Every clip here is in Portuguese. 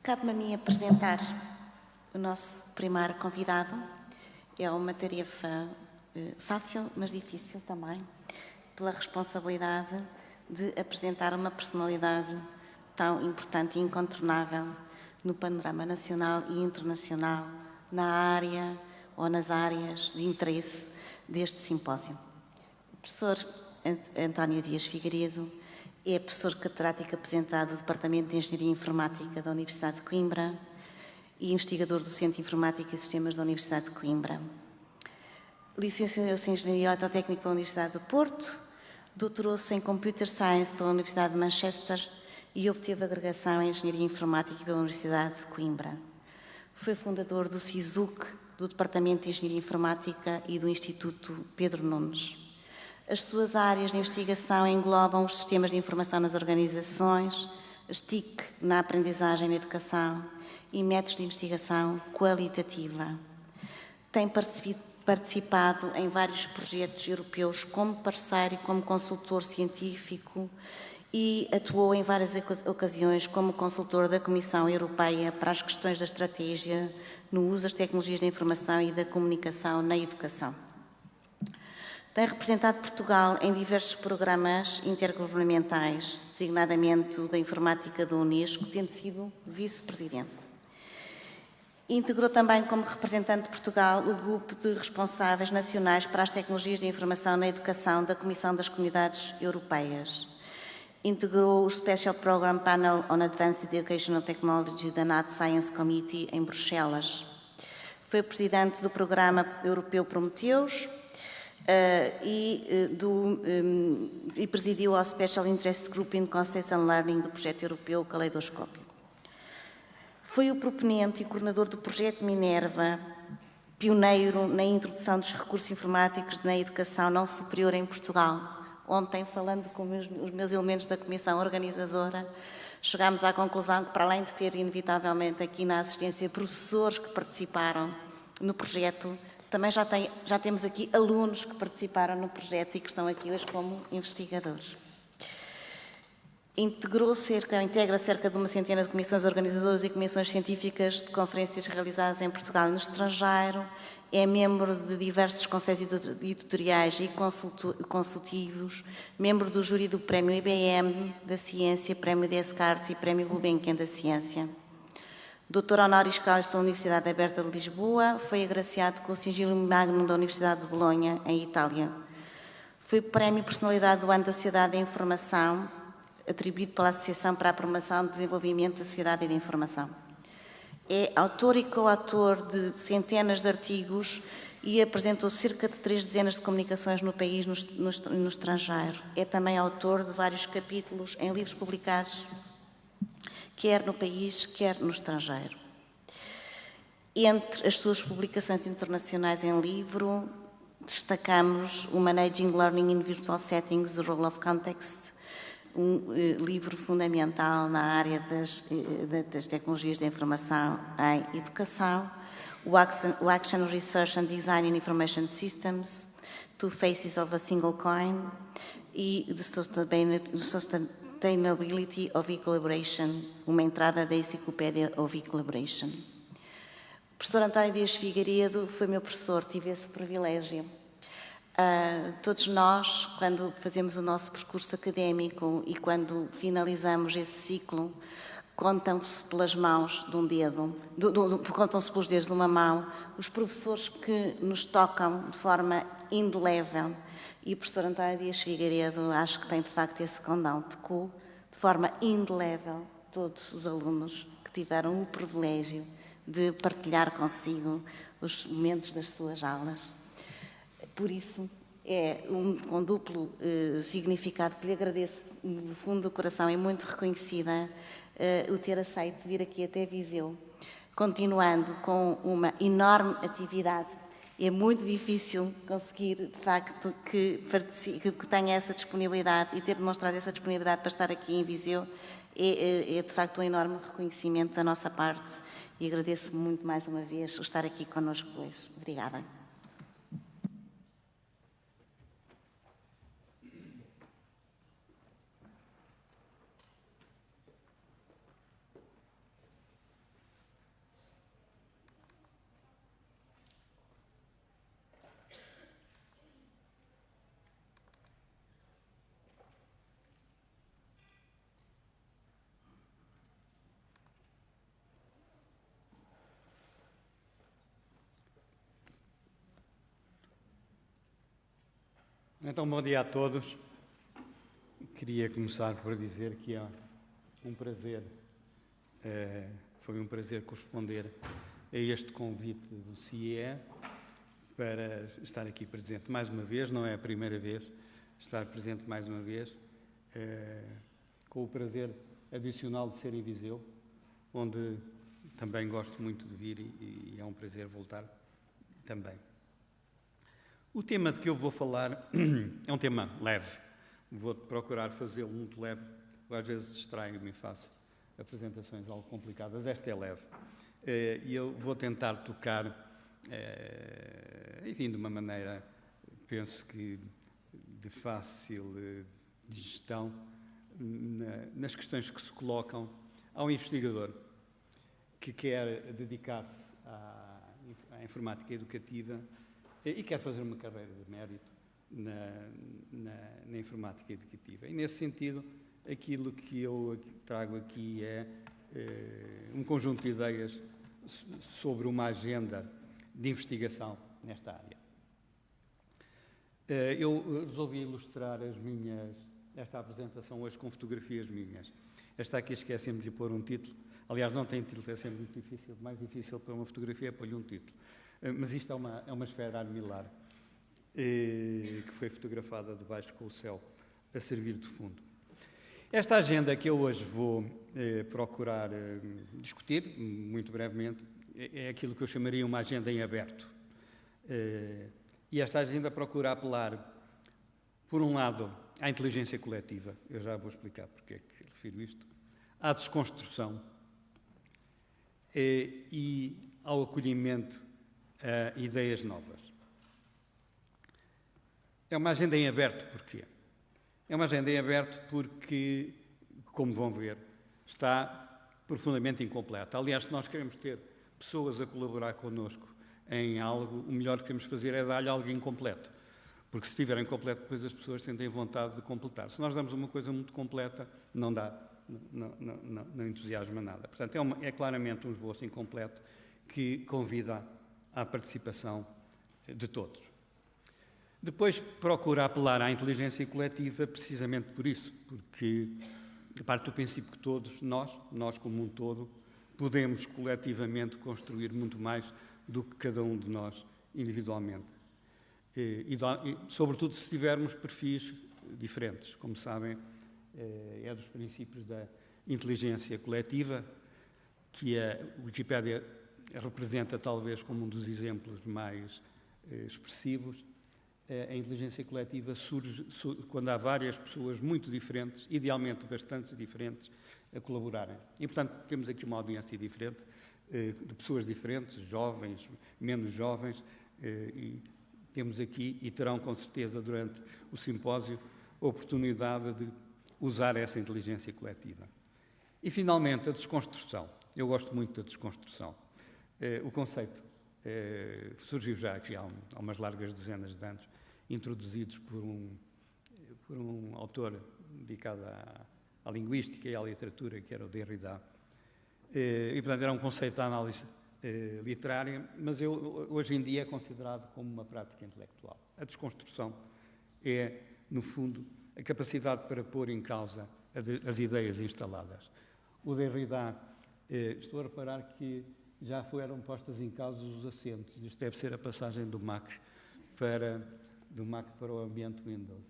Cabe-me a mim apresentar o nosso primeiro convidado. É uma tarefa fácil, mas difícil também, pela responsabilidade de apresentar uma personalidade tão importante e incontornável no panorama nacional e internacional, na área ou nas áreas de interesse deste simpósio. O professor António Dias Figueiredo é professor catedrático aposentado do Departamento de Engenharia Informática da Universidade de Coimbra e investigador do Centro de Informática e Sistemas da Universidade de Coimbra. Licenciou-se em Engenharia Eletrotécnica pela Universidade do Porto, doutorou-se em Computer Science pela Universidade de Manchester e obteve agregação em Engenharia Informática pela Universidade de Coimbra. Foi fundador do CISUC, do Departamento de Engenharia Informática e do Instituto Pedro Nunes. As suas áreas de investigação englobam os sistemas de informação nas organizações, as TIC na aprendizagem e na educação e métodos de investigação qualitativa. Tem participado em vários projetos europeus como parceiro e como consultor científico e atuou em várias ocasiões como consultor da Comissão Europeia para as questões da estratégia no uso das tecnologias da informação e da comunicação na educação. Tem representado Portugal em diversos programas intergovernamentais, designadamente o da informática da Unesco, tendo sido vice-presidente. Integrou também como representante de Portugal o grupo de responsáveis nacionais para as tecnologias de informação na educação da Comissão das Comunidades Europeias. Integrou o Special Program Panel on Advanced Educational Technology da NATO Science Committee em Bruxelas. Foi presidente do Programa Europeu Prometheus e presidiu ao Special Interest Group in Concepts and Learning do projeto europeu Caleidoscópio. Foi o proponente e coordenador do projeto Minerva, pioneiro na introdução dos recursos informáticos na educação não superior em Portugal. Ontem, falando com os meus elementos da comissão organizadora, chegámos à conclusão que, para além de ter, inevitavelmente, aqui na assistência professores que participaram no projeto, também já temos aqui alunos que participaram no projeto e que estão aqui hoje como investigadores. Integra cerca de uma centena de comissões organizadoras e comissões científicas de conferências realizadas em Portugal e no estrangeiro. É membro de diversos conselhos editoriais e consultivos, membro do júri do Prémio IBM da Ciência, Prémio Descartes e Prémio Gulbenkian da Ciência. Doutor honoris causa pela Universidade Aberta de Lisboa, foi agraciado com o sigilo Magnum da Universidade de Bolonha, em Itália. Foi Prémio Personalidade do Ano da Sociedade da Informação, atribuído pela Associação para a Promoção e Desenvolvimento da Sociedade e da Informação. É autor e coautor de centenas de artigos e apresentou cerca de 3 dezenas de comunicações no país e no estrangeiro. É também autor de vários capítulos em livros publicados quer no país, quer no estrangeiro. Entre as suas publicações internacionais em livro, destacamos o Managing Learning in Virtual Settings, The Role of Context, um livro fundamental na área das tecnologias da informação em educação, o Action Research and Design in Information Systems, Two Faces of a Single Coin e The Sustainability of E-Collaboration, uma entrada da Enciclopédia of E-Collaboration. O professor António Dias Figueiredo foi meu professor, tive esse privilégio. Todos nós, quando fazemos o nosso percurso académico e quando finalizamos esse ciclo, contam-se pelas mãos de um dedo, contam-se pelos dedos de uma mão, os professores que nos tocam de forma indelével. E o professor António Dias Figueiredo acho que tem de facto esse condão, tocou de forma indelével todos os alunos que tiveram o privilégio de partilhar consigo os momentos das suas aulas. Por isso, é com duplo significado que lhe agradeço do fundo do coração e muito reconhecida o ter aceito vir aqui até Viseu, continuando com uma enorme atividade. É muito difícil conseguir, de facto, que tenha essa disponibilidade e ter demonstrado essa disponibilidade para estar aqui em Viseu é de facto um enorme reconhecimento da nossa parte e agradeço muito mais uma vez o estar aqui connosco hoje. Obrigada. Então, bom dia a todos. Queria começar por dizer que é um prazer, foi um prazer corresponder a este convite do CIE para estar aqui presente mais uma vez, não é a primeira vez, estar presente mais uma vez, com o prazer adicional de ser em Viseu, onde também gosto muito de vir e é um prazer voltar também. O tema de que eu vou falar é um tema leve. Vou procurar fazê-lo muito leve. Eu às vezes distraio-me e faço apresentações algo complicadas. Esta é leve. E eu vou tentar tocar, enfim, de uma maneira, penso que de fácil digestão, nas questões que se colocam ao investigador que quer dedicar-se à informática educativa e quer fazer uma carreira de mérito na informática educativa. E, nesse sentido, aquilo que eu trago aqui é um conjunto de ideias sobre uma agenda de investigação nesta área. Eu resolvi ilustrar esta apresentação hoje com fotografias minhas. Esta aqui esqueci-me de lhe pôr um título. Aliás, não tem título, é sempre muito difícil. O mais difícil para uma fotografia é pôr-lhe um título. Mas isto é uma esfera armilar que foi fotografada de baixo com o céu a servir de fundo. Esta agenda que eu hoje vou procurar discutir, muito brevemente, é aquilo que eu chamaria uma agenda em aberto. E esta agenda procura apelar, por um lado, à inteligência coletiva, eu já vou explicar porque é que refiro isto, à desconstrução e ao acolhimento a ideias novas. É uma agenda em aberto porquê? É uma agenda em aberto porque, como vão ver, está profundamente incompleta. Aliás, se nós queremos ter pessoas a colaborar connosco em algo, o melhor que temos de fazer é dar-lhe algo incompleto. Porque se estiver incompleto, depois as pessoas sentem vontade de completar. Se nós damos uma coisa muito completa, não dá, não entusiasma nada. Portanto, é claramente um esboço incompleto que convida à participação de todos. Depois procura apelar à inteligência coletiva precisamente por isso, porque parte do princípio que todos nós como um todo, podemos coletivamente construir muito mais do que cada um de nós individualmente. E sobretudo se tivermos perfis diferentes. Como sabem, é dos princípios da inteligência coletiva, que a Wikipédia representa talvez como um dos exemplos mais expressivos. A inteligência coletiva surge quando há várias pessoas muito diferentes, idealmente bastante diferentes, a colaborarem. E, portanto, temos aqui uma audiência diferente, de pessoas diferentes, jovens, menos jovens, e temos aqui, e terão com certeza durante o simpósio, a oportunidade de usar essa inteligência coletiva. E, finalmente, a desconstrução. Eu gosto muito da desconstrução. O conceito surgiu já aqui há umas largas dezenas de anos, introduzidos por um autor dedicado à linguística e à literatura, que era o Derrida. E, portanto, era um conceito de análise literária, mas hoje em dia é considerado como uma prática intelectual. A desconstrução é, no fundo, a capacidade para pôr em causa as ideias instaladas. O Derrida, estou a reparar que já foram postas em causa os assentos. Isto deve ser a passagem do Mac para o ambiente Windows.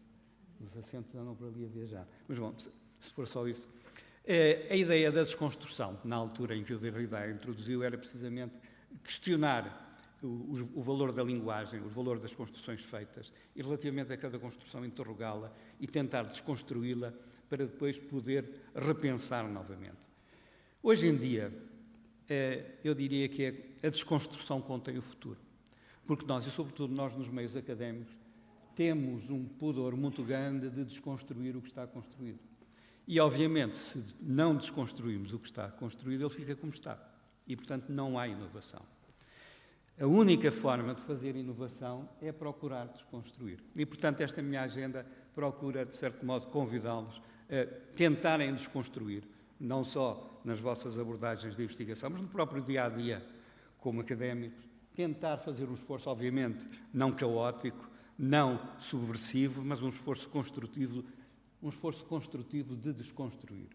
Os assentos andam por ali a viajar. Mas, bom, se for só isso. A ideia da desconstrução, na altura em que o Derrida introduziu, era precisamente questionar o valor da linguagem, o valor das construções feitas, e relativamente a cada construção interrogá-la e tentar desconstruí-la para depois poder repensar novamente. Hoje em dia, eu diria que a desconstrução contém o futuro. Porque nós, e sobretudo nós nos meios académicos, temos um pudor muito grande de desconstruir o que está construído. E, obviamente, se não desconstruirmos o que está construído, ele fica como está. E, portanto, não há inovação. A única forma de fazer inovação é procurar desconstruir. E, portanto, esta minha agenda procura, de certo modo, convidá-los a tentarem desconstruir, não só nas vossas abordagens de investigação, mas no próprio dia-a-dia, como académicos, tentar fazer um esforço, obviamente, não caótico, não subversivo, mas um esforço construtivo de desconstruir.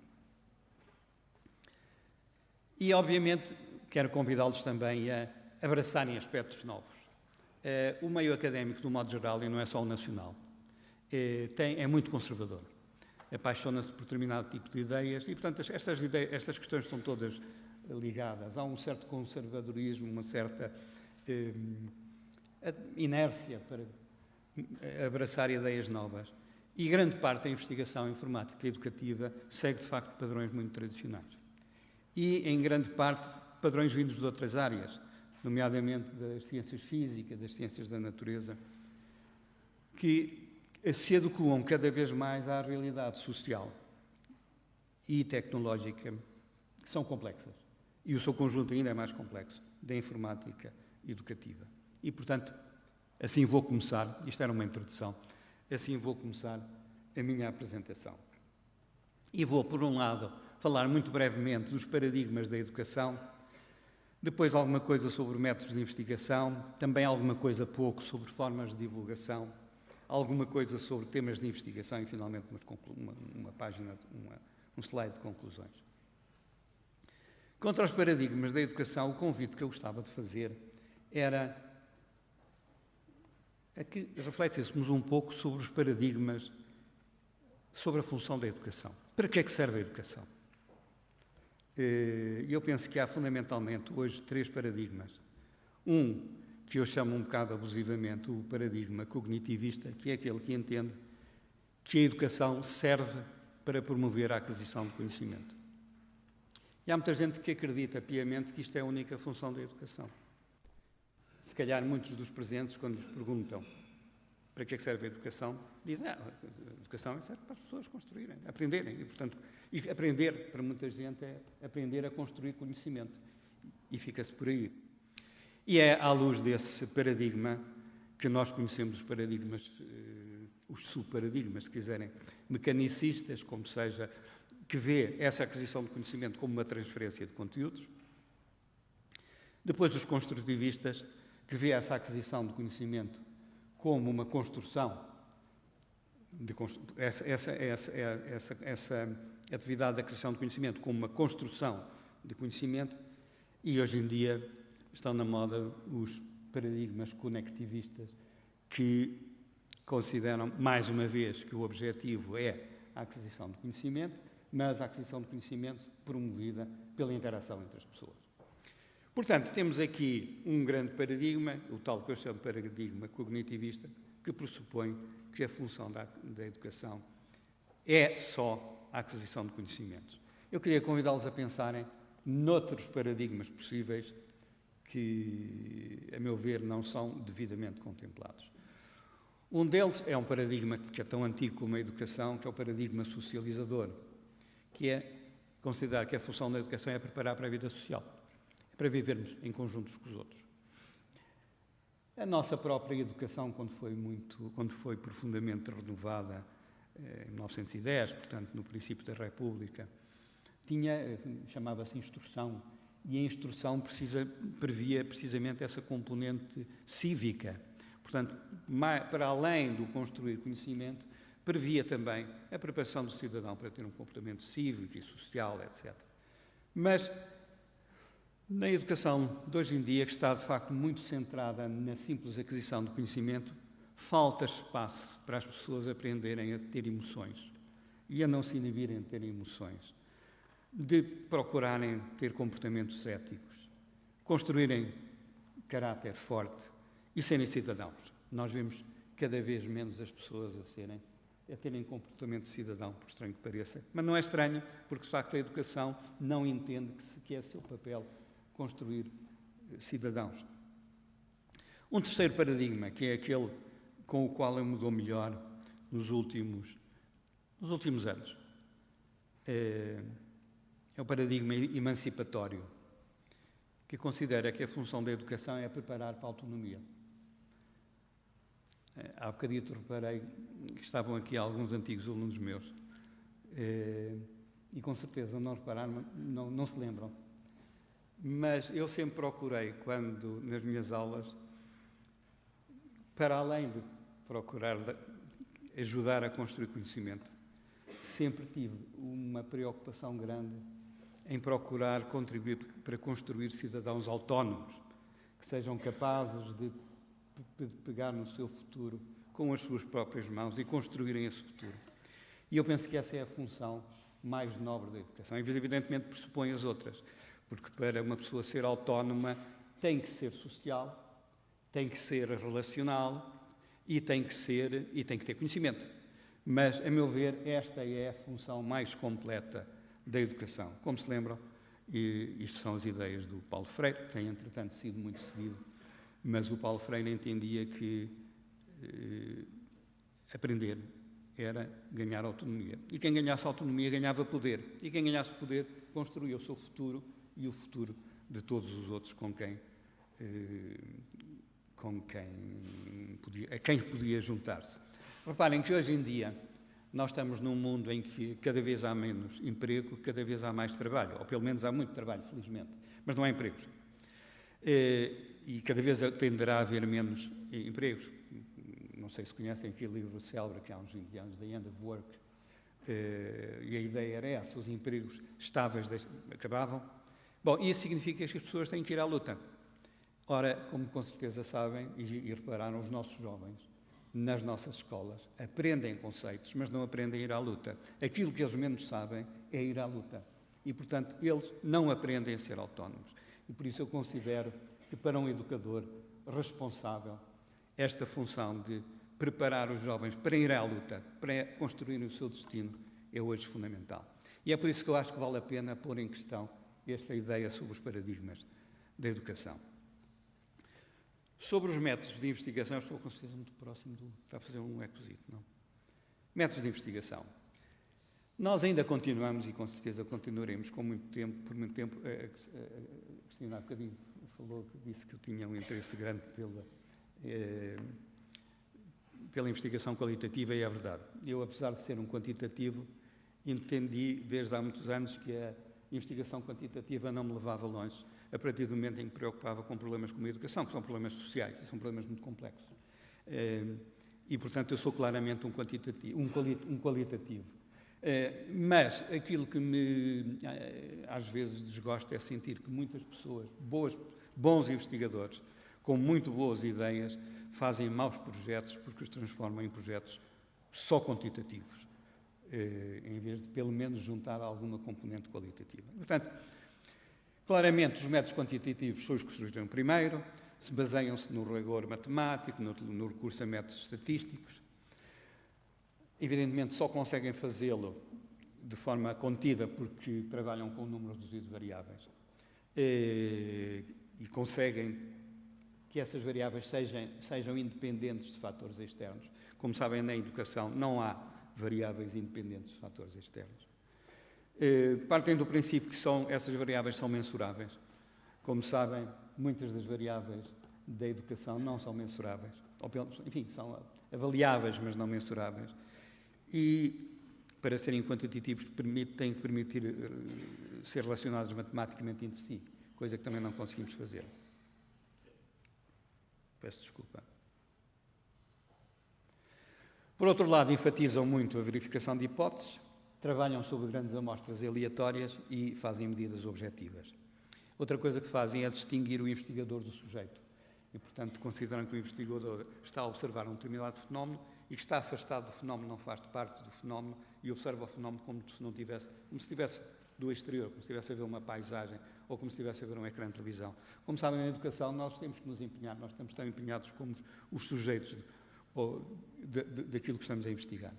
E, obviamente, quero convidá-los também a abraçarem aspectos novos. O meio académico, do modo geral, e não é só o nacional, é muito conservador. Apaixona-se por determinado tipo de ideias e, portanto, estas questões estão todas ligadas. Há um certo conservadorismo, uma certa inércia para abraçar ideias novas. E grande parte da investigação informática e educativa segue, de facto, padrões muito tradicionais. E, em grande parte, padrões vindos de outras áreas, nomeadamente das ciências físicas, das ciências da natureza, que se adequam cada vez mais à realidade social e tecnológica, que são complexas. E o seu conjunto ainda é mais complexo, da informática educativa. E, portanto, assim vou começar, isto era uma introdução, assim vou começar a minha apresentação. E vou, por um lado, falar muito brevemente dos paradigmas da educação, depois alguma coisa sobre métodos de investigação, também alguma coisa pouco sobre formas de divulgação, alguma coisa sobre temas de investigação e, finalmente, um slide de conclusões. Contra os paradigmas da educação, o convite que eu gostava de fazer era a que refletêssemos um pouco sobre os paradigmas, sobre a função da educação. Para que é que serve a educação? Eu penso que há, fundamentalmente, hoje, 3 paradigmas. Um, que eu chamo um bocado abusivamente o paradigma cognitivista, que é aquele que entende que a educação serve para promover a aquisição de conhecimento. E há muita gente que acredita piamente que isto é a única função da educação. Se calhar muitos dos presentes, quando lhes perguntam para que é que serve a educação, dizem a educação serve para as pessoas construírem, aprenderem. E, portanto, aprender, para muita gente, é aprender a construir conhecimento. E fica-se por aí. E é à luz desse paradigma que nós conhecemos os paradigmas, os subparadigmas, se quiserem, mecanicistas, como seja, que vê essa aquisição de conhecimento como uma transferência de conteúdos. Depois os construtivistas, que vê essa aquisição de conhecimento como uma construção, essa atividade de aquisição de conhecimento como uma construção de conhecimento, e hoje em dia estão na moda os paradigmas conectivistas, que consideram, mais uma vez, que o objetivo é a aquisição de conhecimento, mas a aquisição de conhecimento promovida pela interação entre as pessoas. Portanto, temos aqui um grande paradigma, o tal que eu chamo de paradigma cognitivista, que pressupõe que a função da educação é só a aquisição de conhecimentos. Eu queria convidá-los a pensarem noutros paradigmas possíveis que, a meu ver, não são devidamente contemplados. Um deles é um paradigma que é tão antigo como a educação, que é o paradigma socializador, que é considerar que a função da educação é preparar para a vida social, para vivermos em conjuntos com os outros. A nossa própria educação, quando foi profundamente renovada em 1910, portanto, no princípio da República, chamava-se instrução, e a instrução previa precisamente essa componente cívica. Portanto, para além do construir conhecimento, previa também a preparação do cidadão para ter um comportamento cívico e social, etc. Mas, na educação de hoje em dia, que está de facto muito centrada na simples aquisição de conhecimento, falta espaço para as pessoas aprenderem a ter emoções e a não se inibirem de terem emoções, de procurarem ter comportamentos éticos, construírem caráter forte e serem cidadãos. Nós vemos cada vez menos as pessoas a terem comportamento de cidadão, por estranho que pareça. Mas não é estranho, porque de facto a educação não entende que é seu papel construir cidadãos. Um terceiro paradigma, que é aquele com o qual eu me dou melhor nos últimos anos, é o paradigma emancipatório, que considera que a função da educação é preparar para a autonomia. Há bocadito reparei que estavam aqui alguns antigos alunos meus e com certeza não repararam, não se lembram. Mas eu sempre procurei, nas minhas aulas, para além de procurar ajudar a construir conhecimento, sempre tive uma preocupação grande em procurar contribuir para construir cidadãos autónomos, que sejam capazes de pegar no seu futuro com as suas próprias mãos e construírem esse futuro. E eu penso que essa é a função mais nobre da educação. Evidentemente pressupõe as outras, porque para uma pessoa ser autónoma tem que ser social, tem que ser relacional e tem que ter conhecimento. Mas, a meu ver, esta é a função mais completa da educação. Como se lembram, isto são as ideias do Paulo Freire, que tem, entretanto, sido muito seguido, mas o Paulo Freire entendia que aprender era ganhar autonomia. E quem ganhasse autonomia ganhava poder. E quem ganhasse poder construía o seu futuro e o futuro de todos os outros a quem podia juntar-se. Reparem que hoje em dia nós estamos num mundo em que cada vez há menos emprego, cada vez há mais trabalho, ou pelo menos há muito trabalho, felizmente, mas não há empregos. E cada vez tenderá a haver menos empregos. Não sei se conhecem aquele livro célebre que há uns 20 anos, The End of Work, e a ideia era essa, os empregos estáveis acabavam. Bom, isso significa que as pessoas têm que ir à luta. Ora, como com certeza sabem e repararam, os nossos jovens, nas nossas escolas, aprendem conceitos, mas não aprendem a ir à luta. Aquilo que eles menos sabem é ir à luta. E, portanto, eles não aprendem a ser autónomos. E por isso eu considero que para um educador responsável, esta função de preparar os jovens para ir à luta, para construírem o seu destino, é hoje fundamental. E é por isso que eu acho que vale a pena pôr em questão esta ideia sobre os paradigmas da educação. Sobre os métodos de investigação, estou com certeza muito próximo do... Está a fazer um ecozito, não? Métodos de investigação. Nós ainda continuamos, e com certeza continuaremos por muito tempo, a Cristina há bocadinho falou, disse que eu tinha um interesse grande pela investigação qualitativa, e é verdade. Eu, apesar de ser um quantitativo, entendi desde há muitos anos que a investigação quantitativa não me levava longe, a partir do momento em que me preocupava com problemas como a educação, que são problemas sociais, e são problemas muito complexos. E, portanto, eu sou claramente um qualitativo. Mas aquilo que me, às vezes, desgosta é sentir que muitas pessoas, bons investigadores, com muito boas ideias, fazem maus projetos porque os transformam em projetos só quantitativos, em vez de, pelo menos, juntar alguma componente qualitativa. Portanto, claramente, os métodos quantitativos são os que surgiram primeiro, se baseiam-se no rigor matemático, no recurso a métodos estatísticos. Evidentemente, só conseguem fazê-lo de forma contida porque trabalham com um número reduzido de variáveis e conseguem que essas variáveis sejam independentes de fatores externos. Como sabem, na educação não há variáveis independentes de fatores externos. Partem do princípio que essas variáveis são mensuráveis. Como sabem, muitas das variáveis da educação não são mensuráveis. Enfim, são avaliáveis, mas não mensuráveis. E, para serem quantitativos, têm que permitir ser relacionados matematicamente entre si, coisa que também não conseguimos fazer. Peço desculpa. Por outro lado, enfatizam muito a verificação de hipóteses, trabalham sobre grandes amostras aleatórias e fazem medidas objetivas. Outra coisa que fazem é distinguir o investigador do sujeito. E, portanto, consideram que o investigador está a observar um determinado fenómeno e que está afastado do fenómeno, não faz parte do fenómeno e observa o fenómeno como se estivesse do exterior, como se estivesse a ver uma paisagem ou como se estivesse a ver um ecrã de televisão. Como sabem, na educação nós temos que nos empenhar, nós estamos tão empenhados como os sujeitos daquilo que estamos a investigar.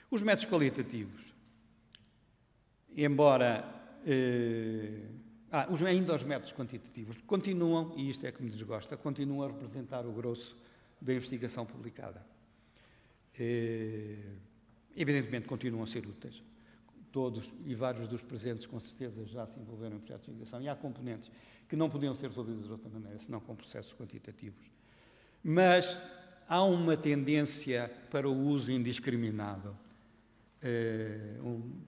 Os métodos qualitativos, embora... ainda os métodos quantitativos continuam, e isto é que me desgosta, continuam a representar o grosso da investigação publicada. Evidentemente continuam a ser úteis. Todos e vários dos presentes, com certeza, já se envolveram em projetos de investigação, e há componentes que não podiam ser resolvidos de outra maneira, senão com processos quantitativos. Mas há uma tendência para o uso indiscriminado.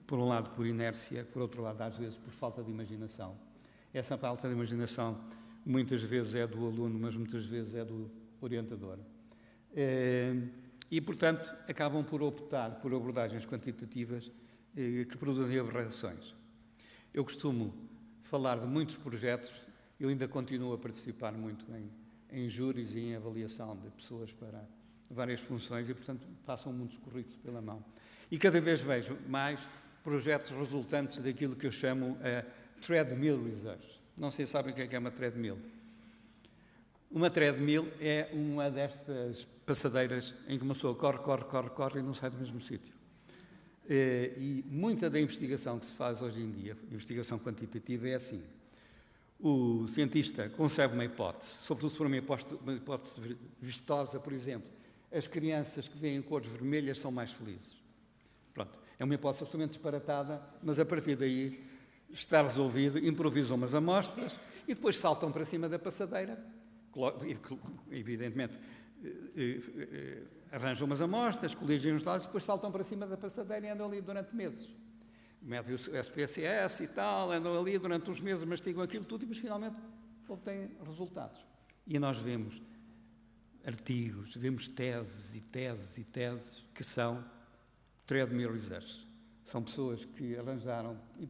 Por um lado por inércia, por outro lado às vezes por falta de imaginação. Essa falta de imaginação muitas vezes é do aluno, mas muitas vezes é do orientador. E, portanto, acabam por optar por abordagens quantitativas que produzem aberrações. Eu costumo falar de muitos projetos, eu ainda continuo a participar muito em júris e em avaliação de pessoas para várias funções e, portanto, passam muitos currículos pela mão. E cada vez vejo mais projetos resultantes daquilo que eu chamo a treadmill research. Não sei se sabem o que é uma treadmill. Uma treadmill é uma destas passadeiras em que uma pessoa corre e não sai do mesmo sítio. E muita da investigação que se faz hoje em dia, investigação quantitativa, é assim. O cientista concebe uma hipótese, sobretudo se for uma hipótese vistosa, por exemplo. As crianças que veem cores vermelhas são mais felizes. Pronto, é uma hipótese absolutamente disparatada, mas a partir daí está resolvido, improvisam umas amostras e depois saltam para cima da passadeira. Evidentemente, arranjam umas amostras, coligem os dados, depois saltam para cima da passadeira e andam ali durante meses. Metem o SPSS e tal, andam ali durante uns meses, mastigam aquilo tudo e depois finalmente obtêm resultados. E nós vemos artigos, vemos teses que são treadmill research. São pessoas que arranjaram, e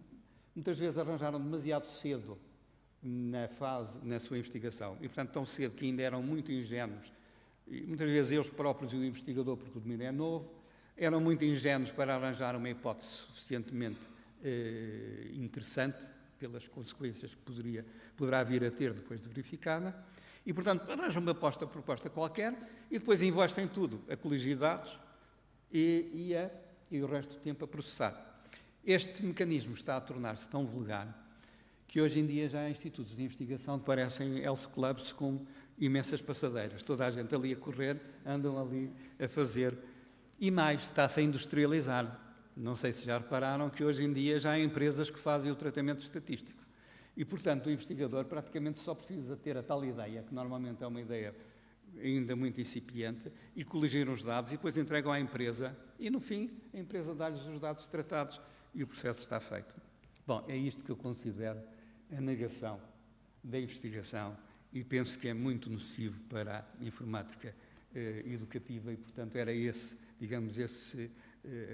muitas vezes arranjaram demasiado cedo na sua investigação. E, portanto, tão cedo que ainda eram muito ingênuos. E muitas vezes eles próprios e o investigador, porque o domínio é novo, eram muito ingênuos para arranjar uma hipótese suficientemente interessante pelas consequências que poderá vir a ter depois de verificada. E, portanto, arranjam uma proposta qualquer e depois investem tudo a coligir dados e o resto do tempo a processar. Este mecanismo está a tornar-se tão vulgar que hoje em dia já há institutos de investigação que parecem health clubs com imensas passadeiras. Toda a gente ali a correr, andam ali a fazer. E mais, está-se a industrializar. Não sei se já repararam que hoje em dia já há empresas que fazem o tratamento estatístico. E, portanto, o investigador praticamente só precisa ter a tal ideia, que normalmente é uma ideia ainda muito incipiente, e coligir os dados e depois entregam à empresa e, no fim, a empresa dá-lhes os dados tratados e o processo está feito. Bom, é isto que eu considero a negação da investigação e penso que é muito nocivo para a informática educativa e, portanto, era esse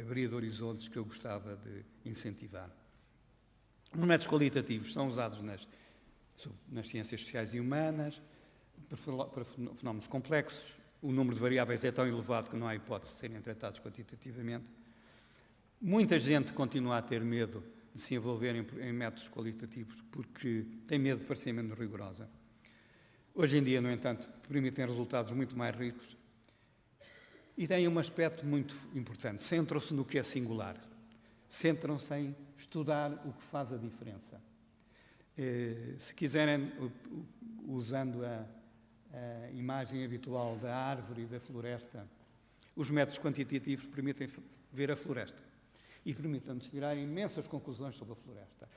abrir de horizontes que eu gostava de incentivar. Os métodos qualitativos são usados nas ciências sociais e humanas para fenómenos complexos. O número de variáveis é tão elevado que não há hipótese de serem tratados quantitativamente. Muita gente continua a ter medo de se envolver em métodos qualitativos porque tem medo de parecer menos rigorosa. Hoje em dia, no entanto, permitem resultados muito mais ricos e têm um aspecto muito importante. Centram-se no que é singular. Centram-se em estudar o que faz a diferença. Se quiserem, usando a imagem habitual da árvore e da floresta, os métodos quantitativos permitem ver a floresta e permitem-nos tirar imensas conclusões sobre a floresta.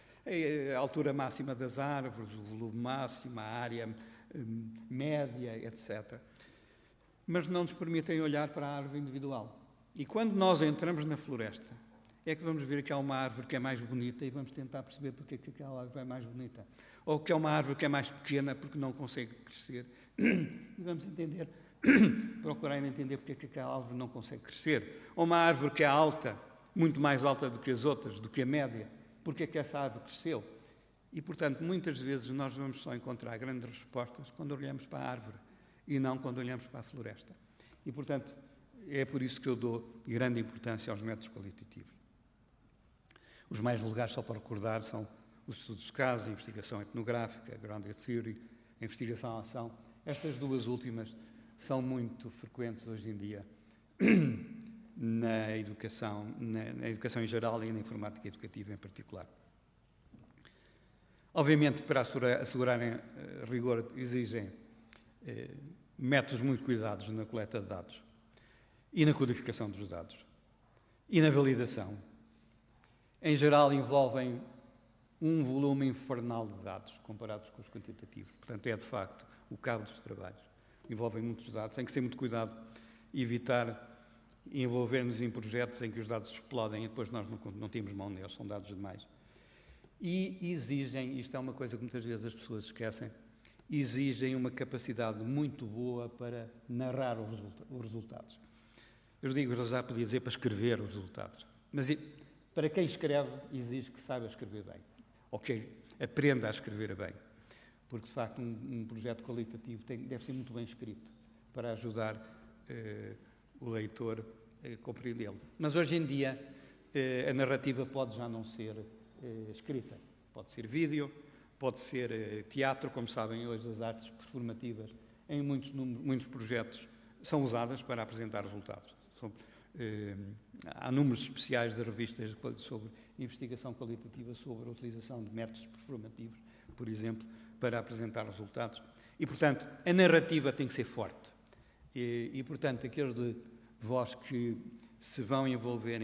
A altura máxima das árvores, o volume máximo, a área média, etc. Mas não nos permitem olhar para a árvore individual. E quando nós entramos na floresta, é que vamos ver que há uma árvore que é mais bonita e vamos tentar perceber porque é que aquela árvore é mais bonita. Ou que é uma árvore que é mais pequena porque não consegue crescer. E vamos procurar entender porque é que aquela árvore não consegue crescer. Ou uma árvore que é alta, muito mais alta do que as outras, do que a média, porque é que essa árvore cresceu. E, portanto, muitas vezes nós vamos só encontrar grandes respostas quando olhamos para a árvore e não quando olhamos para a floresta. E, portanto, é por isso que eu dou grande importância aos métodos qualitativos. Os mais vulgares, só para recordar, são os estudos de caso, a investigação etnográfica, a grounded theory, a investigação-ação. Estas duas últimas são muito frequentes hoje em dia na educação em geral e na informática educativa em particular. Obviamente, para assegurarem rigor, exigem métodos muito cuidados na coleta de dados e na codificação dos dados e na validação. Em geral, envolvem um volume infernal de dados comparados com os quantitativos. Portanto, é de facto o cabo dos trabalhos. Envolvem muitos dados, tem que ser muito cuidado e evitar envolver-nos em projetos em que os dados explodem e depois nós não temos mão neles, são dados demais. E exigem, isto é uma coisa que muitas vezes as pessoas esquecem, exigem uma capacidade muito boa para narrar os resultados. Eu digo, já podia dizer para escrever os resultados, mas para quem escreve exige que saiba escrever bem, ou que aprenda a escrever bem, porque de facto um projeto qualitativo deve ser muito bem escrito para ajudar o leitor a compreendê-lo. Mas hoje em dia a narrativa pode já não ser escrita, pode ser vídeo, pode ser teatro, como sabem hoje as artes performativas em muitos projetos são usadas para apresentar resultados. Há números especiais de revistas sobre investigação qualitativa sobre a utilização de métodos performativos, por exemplo, para apresentar resultados. E, portanto, a narrativa tem que ser forte. E portanto, aqueles de vós que se vão envolver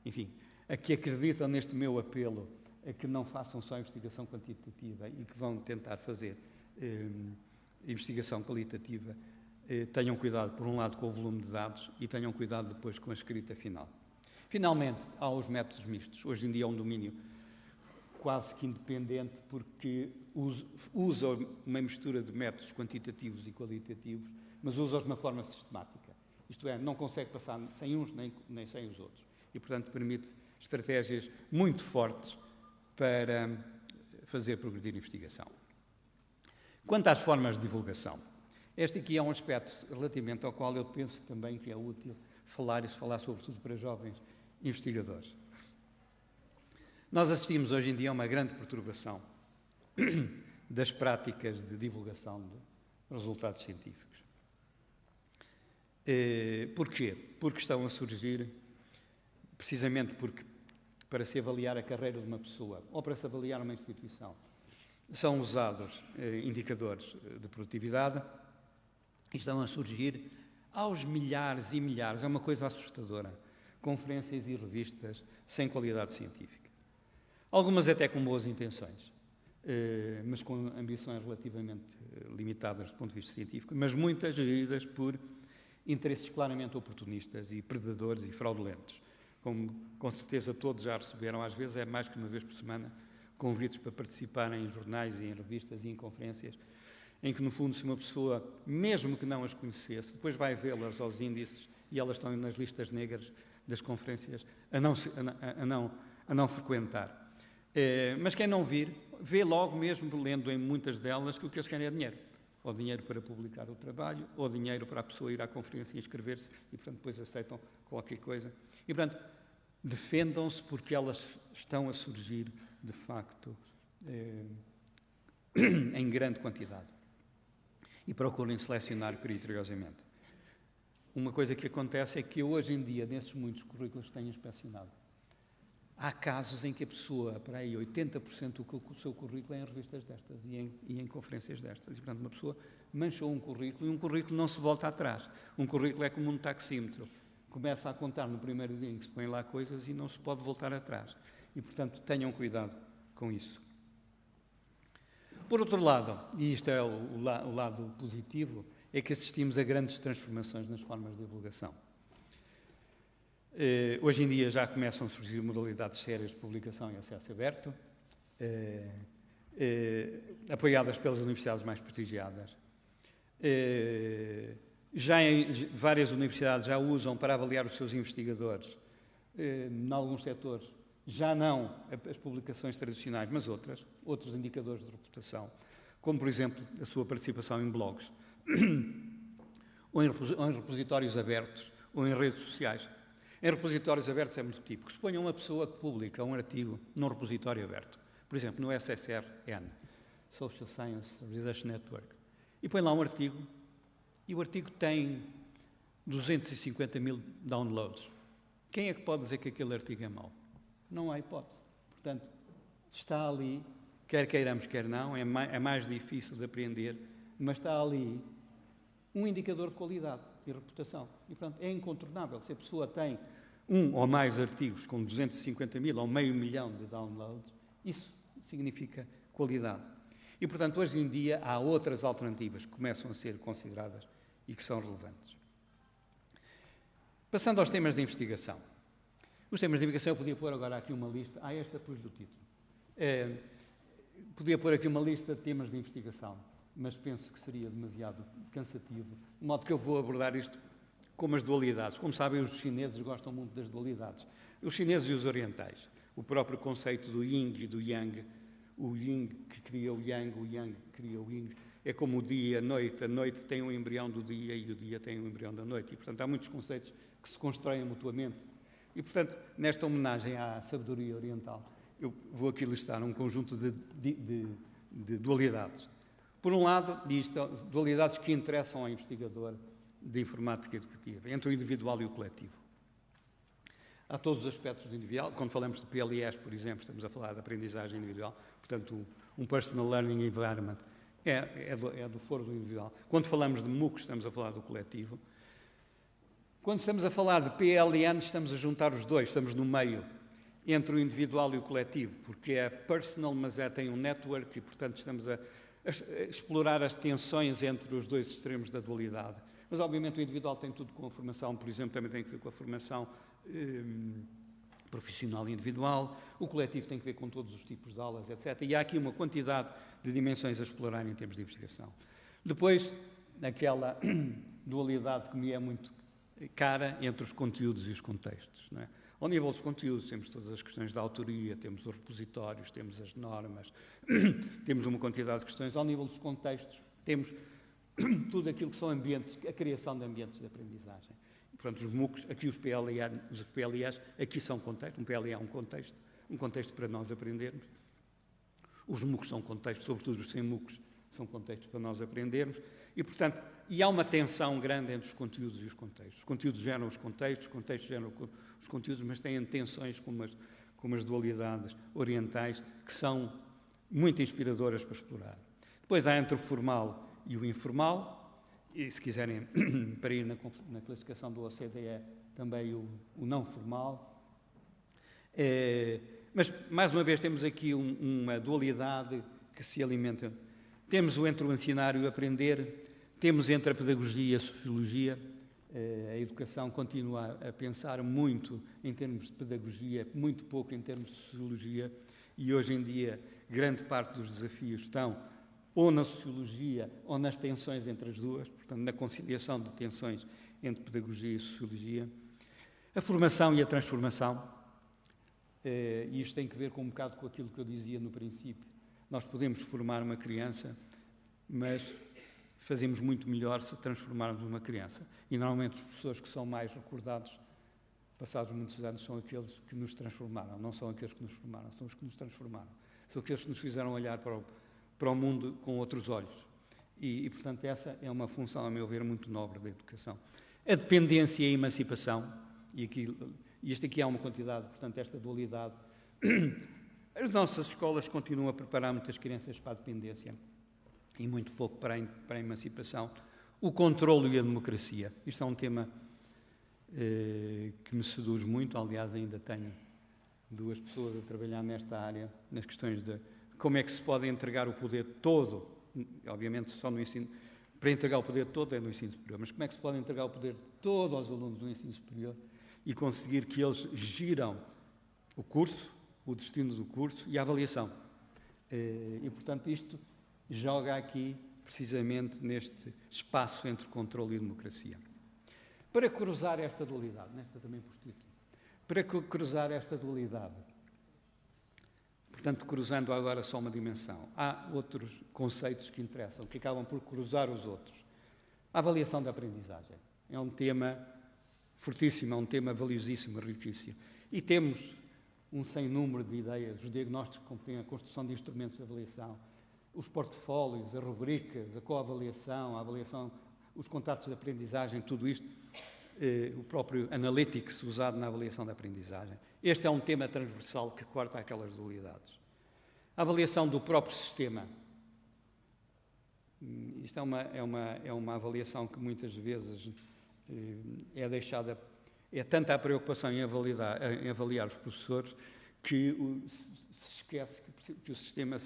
enfim, a que acreditam neste meu apelo, a que não façam só investigação quantitativa e que vão tentar fazer investigação qualitativa, tenham cuidado, por um lado, com o volume de dados e tenham cuidado depois com a escrita final. Finalmente, há os métodos mistos. Hoje em dia é um domínio quase que independente porque usa uma mistura de métodos quantitativos e qualitativos, mas usa-os de uma forma sistemática. Isto é, não consegue passar sem uns nem sem os outros. E, portanto, permite estratégias muito fortes para fazer progredir a investigação. Quanto às formas de divulgação, este aqui é um aspecto relativamente ao qual eu penso também que é útil falar sobretudo para jovens investigadores. Nós assistimos hoje em dia a uma grande perturbação das práticas de divulgação de resultados científicos. Porquê? Porque estão a surgir, precisamente porque para se avaliar a carreira de uma pessoa ou para se avaliar uma instituição, são usados indicadores de produtividade e estão a surgir aos milhares e milhares, é uma coisa assustadora, conferências e revistas sem qualidade científica. Algumas até com boas intenções, mas com ambições relativamente limitadas do ponto de vista científico, mas muitas geridas por interesses claramente oportunistas e predadores e fraudulentos. Como com certeza todos já receberam, às vezes é mais que uma vez por semana, convites para participar em jornais e em revistas e em conferências, em que, no fundo, se uma pessoa, mesmo que não as conhecesse, depois vai vê-las aos índices e elas estão nas listas negras das conferências a não frequentar. Mas quem não vir, vê logo mesmo, lendo em muitas delas, que o que eles querem é dinheiro. Ou dinheiro para publicar o trabalho, ou dinheiro para a pessoa ir à conferência e inscrever-se, e, portanto, depois aceitam qualquer coisa. E, portanto, defendam-se porque elas estão a surgir, de facto, em grande quantidade. E procurem selecionar criteriosamente. Uma coisa que acontece é que hoje em dia, nesses muitos currículos que tenho inspecionado, há casos em que a pessoa, para aí, 80% do seu currículo é em revistas destas e em conferências destas. E, portanto, uma pessoa manchou um currículo e um currículo não se volta atrás. Um currículo é como um taxímetro. Começa a contar no primeiro dia em que se põe lá coisas e não se pode voltar atrás. E, portanto, tenham cuidado com isso. Por outro lado, e isto é o lado positivo, é que assistimos a grandes transformações nas formas de divulgação. Hoje em dia já começam a surgir modalidades sérias de publicação em acesso aberto, apoiadas pelas universidades mais prestigiadas. Várias universidades já usam para avaliar os seus investigadores, em alguns setores, já não as publicações tradicionais, mas outros indicadores de reputação, como, por exemplo, a sua participação em blogs, ou em repositórios abertos, ou em redes sociais. Em repositórios abertos é muito típico. Suponham uma pessoa que publica um artigo num repositório aberto, por exemplo, no SSRN, Social Science Research Network, e põe lá um artigo, e o artigo tem 250.000 downloads. Quem é que pode dizer que aquele artigo é mau? Não há hipótese. Portanto, está ali, quer queiramos, quer não, é mais difícil de apreender, mas está ali um indicador de qualidade e reputação. E, portanto, é incontornável. Se a pessoa tem um ou mais artigos com 250.000 ou meio milhão de downloads, isso significa qualidade. E, portanto, hoje em dia há outras alternativas que começam a ser consideradas e que são relevantes. Passando aos temas de investigação. Os temas de investigação, eu podia pôr agora aqui uma lista. Esta pus do título. Podia pôr aqui uma lista de temas de investigação. mas penso que seria demasiado cansativo, de modo que eu vou abordar isto como as dualidades. Como sabem, os chineses gostam muito das dualidades. Os chineses e os orientais. O próprio conceito do yin e do yang, o yin que cria o yang que cria o yin, é como o dia e a noite tem um embrião do dia e o dia tem um embrião da noite. E, portanto, há muitos conceitos que se constroem mutuamente. E, portanto, nesta homenagem à sabedoria oriental, eu vou aqui listar um conjunto de dualidades. Por um lado, dualidades que interessam ao investigador de informática educativa, entre o individual e o coletivo. Há todos os aspectos do individual. Quando falamos de PLEs, por exemplo, estamos a falar de aprendizagem individual, portanto, um Personal Learning Environment é do foro do individual. Quando falamos de MOOCs, estamos a falar do coletivo. Quando estamos a falar de PLN, estamos a juntar os dois, estamos no meio, entre o individual e o coletivo, porque é personal, mas tem um network e, portanto, estamos a explorar as tensões entre os dois extremos da dualidade. Mas, obviamente, o individual tem tudo com a formação, por exemplo, também tem que ver com a formação profissional individual, o coletivo tem que ver com todos os tipos de aulas, etc. E há aqui uma quantidade de dimensões a explorar em termos de investigação. Depois, aquela dualidade que me é muito cara entre os conteúdos e os contextos. Não é? Ao nível dos conteúdos, temos todas as questões da autoria, temos os repositórios, temos as normas, temos uma quantidade de questões. Ao nível dos contextos, temos tudo aquilo que são ambientes, a criação de ambientes de aprendizagem. Portanto, os MOOCs, aqui os PLEs, aqui são contextos. Um PLE é um contexto para nós aprendermos. Os MOOCs são contextos, sobretudo os sem MOOCs, são contextos para nós aprendermos. E, portanto, há uma tensão grande entre os conteúdos e os contextos. Os conteúdos geram os contextos geram os conteúdos, mas têm tensões como as dualidades orientais, que são muito inspiradoras para explorar. Depois há entre o formal e o informal, e se quiserem, para ir na classificação do OCDE, também o não formal. Mas, mais uma vez, temos aqui uma dualidade que se alimenta. Temos o entre o ensinar e o aprender, temos entre a pedagogia e a sociologia. A educação continua a pensar muito em termos de pedagogia, muito pouco em termos de sociologia, e hoje em dia grande parte dos desafios estão ou na sociologia ou nas tensões entre as duas, portanto, na conciliação de tensões entre pedagogia e sociologia. A formação e a transformação, e isto tem que ver com um bocado com aquilo que eu dizia no princípio. Nós podemos formar uma criança, mas fazemos muito melhor se transformarmos uma criança. E, normalmente, os professores que são mais recordados, passados muitos anos, são aqueles que nos transformaram, não são aqueles que nos formaram, são os que nos transformaram. São aqueles que nos fizeram olhar para o mundo com outros olhos. E, portanto, essa é uma função, a meu ver, muito nobre da educação. A dependência e a emancipação, e isto aqui há uma quantidade, portanto, esta dualidade. As nossas escolas continuam a preparar muitas crianças para a dependência e muito pouco para a emancipação. O controlo e a democracia. Isto é um tema que me seduz muito. Aliás, ainda tenho 2 pessoas a trabalhar nesta área, nas questões de como é que se pode entregar o poder todo, obviamente só no ensino, para entregar o poder todo é no ensino superior, mas como é que se pode entregar o poder todo aos alunos do ensino superior e conseguir que eles giram o curso, o destino do curso e a avaliação. E, portanto, isto joga aqui, precisamente, neste espaço entre controle e democracia. Para cruzar esta dualidade, nesta também por título, para cruzar esta dualidade, portanto, cruzando agora só uma dimensão, há outros conceitos que interessam, que acabam por cruzar os outros. A avaliação da aprendizagem é um tema fortíssimo, é um tema valiosíssimo, riquíssimo. E temos um sem número de ideias, os diagnósticos que têm a construção de instrumentos de avaliação, os portfólios, as rubricas, a coavaliação, a avaliação, os contratos de aprendizagem, tudo isto, o próprio analytics usado na avaliação da aprendizagem. Este é um tema transversal que corta aquelas dualidades. A avaliação do próprio sistema. Isto é uma avaliação que muitas vezes é deixada, é tanta a preocupação em avaliar os professores que se esquece que o sistema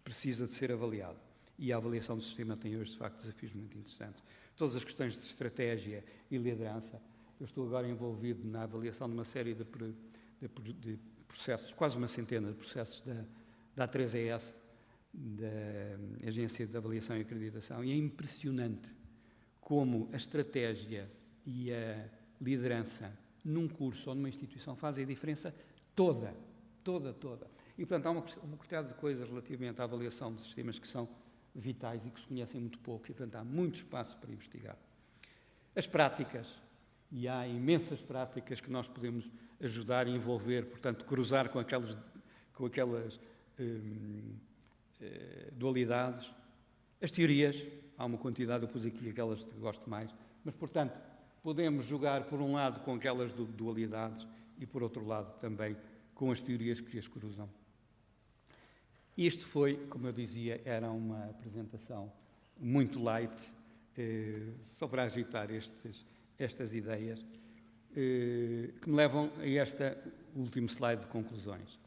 precisa de ser avaliado. E a avaliação do sistema tem hoje, de facto, desafios muito interessantes. Todas as questões de estratégia e liderança. Eu estou agora envolvido na avaliação de uma série de processos, quase uma centena de processos da A3ES, da Agência de Avaliação e Acreditação, e é impressionante como a estratégia e a liderança num curso ou numa instituição fazem a diferença toda. E, portanto, há uma quantidade de coisas relativamente à avaliação de sistemas que são vitais e que se conhecem muito pouco, e, portanto, há muito espaço para investigar. As práticas, e há imensas práticas que nós podemos ajudar e envolver, portanto, cruzar com aquelas dualidades. As teorias, há uma quantidade, eu pus aqui aquelas que gosto mais, mas, portanto, podemos jogar, por um lado, com aquelas dualidades e, por outro lado, também com as teorias que as cruzam. Isto foi, como eu dizia, era uma apresentação muito light, só para agitar estas ideias, que me levam a este último slide de conclusões,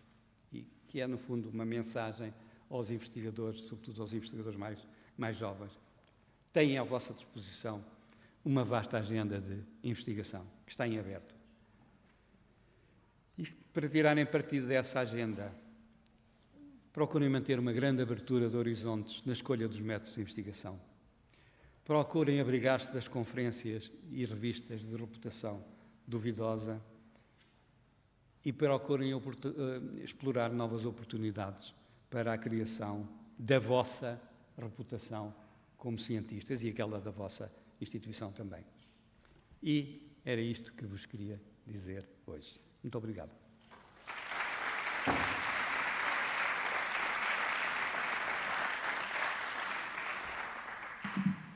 e que é, no fundo, uma mensagem aos investigadores, sobretudo aos investigadores mais jovens. Têm à vossa disposição uma vasta agenda de investigação, que está em aberto. E para tirarem partido dessa agenda, procurem manter uma grande abertura de horizontes na escolha dos métodos de investigação. Procurem abrigar-se das conferências e revistas de reputação duvidosa e procurem explorar novas oportunidades para a criação da vossa reputação como cientistas e aquela da vossa instituição também. E era isto que vos queria dizer hoje. Muito obrigado.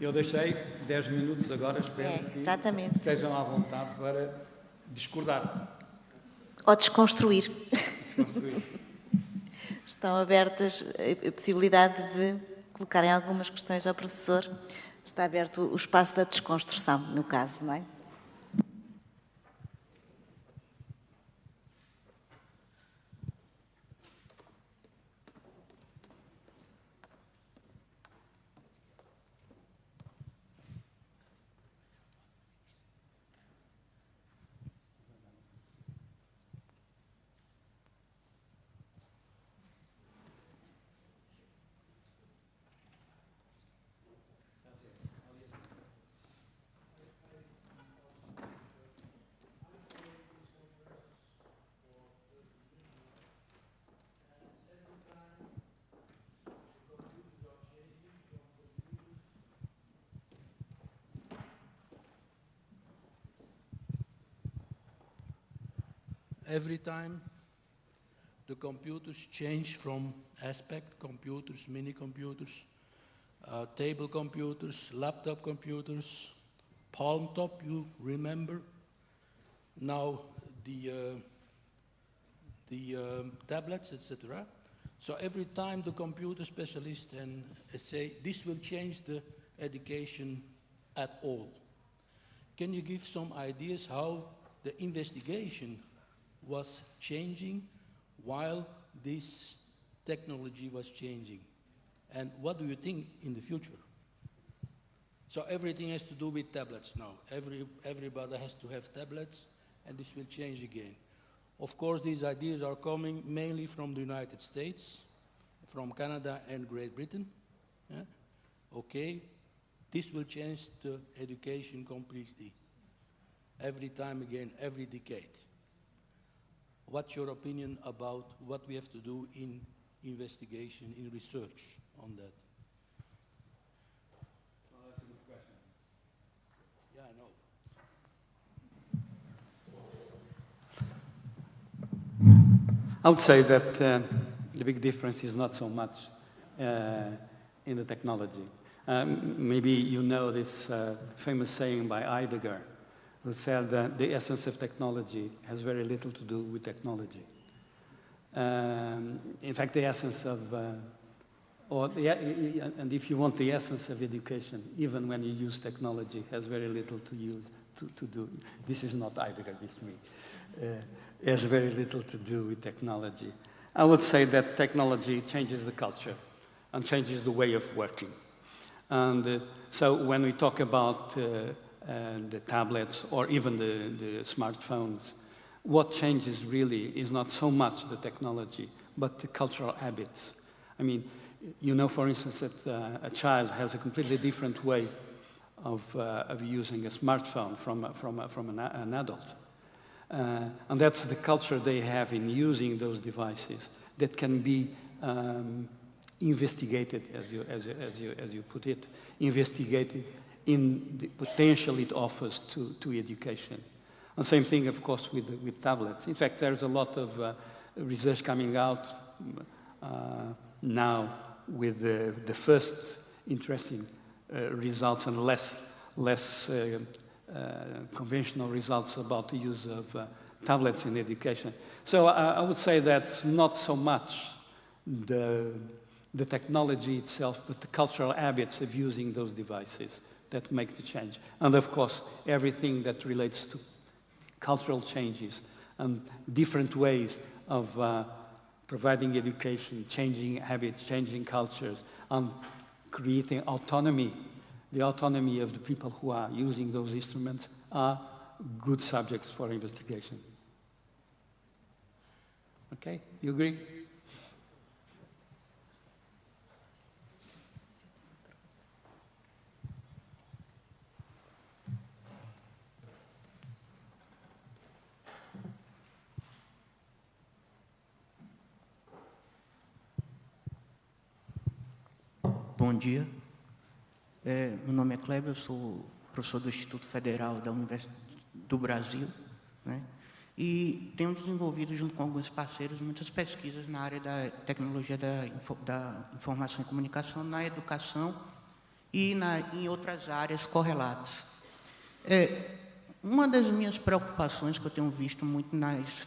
Eu deixei 10 minutos agora, espero que estejam à vontade para discordar. Ou desconstruir. Estão abertas a possibilidade de colocarem algumas questões ao professor. Está aberto o espaço da desconstrução, no caso, não é? Every time the computers change from aspect computers, mini computers, table computers, laptop computers, palm top, you remember. Now the tablets, etc. So every time the computer specialist and say this will change the education at all. Can you give some ideas how the investigation was changing while this technology was changing? And what do you think in the future? So everything has to do with tablets now. Everybody has to have tablets, and this will change again. Of course, these ideas are coming mainly from the United States, from Canada and Great Britain. Yeah? Okay, this will change the education completely. Every time again, every decade. What's your opinion about what we have to do in investigation, in research on that? Well, that's a good question. Yeah, I know. I would say that the big difference is not so much in the technology. Maybe you know this famous saying by Heidegger, who said that the essence of technology has very little to do with technology. In fact, the essence of, and if you want the essence of education, even when you use technology, has very little to do. This is not Heidegger, this is me. Has very little to do with technology. I would say that technology changes the culture and changes the way of working. And so when we talk about the tablets or even the smartphones, what changes really is not so much the technology, but the cultural habits. I mean, you know, for instance, that a child has a completely different way of using a smartphone from an adult. And that's the culture they have in using those devices that can be investigated, as you put it, investigated in the potential it offers to education. And same thing, of course, with tablets. In fact, there's a lot of research coming out now with the first interesting results and less conventional results about the use of tablets in education. So I would say that's not so much the technology itself, but the cultural habits of using those devices that make the change. And of course, everything that relates to cultural changes and different ways of providing education, changing habits, changing cultures, and creating autonomy. The autonomy of the people who are using those instruments are good subjects for investigation. Okay, you agree? Bom dia. Meu nome é Kleber, eu sou professor do Instituto Federal da Universidade do Brasil, né? E tenho desenvolvido, junto com alguns parceiros, muitas pesquisas na área da tecnologia da informação e comunicação, na educação e em outras áreas correlatas. Uma das minhas preocupações que eu tenho visto muito nas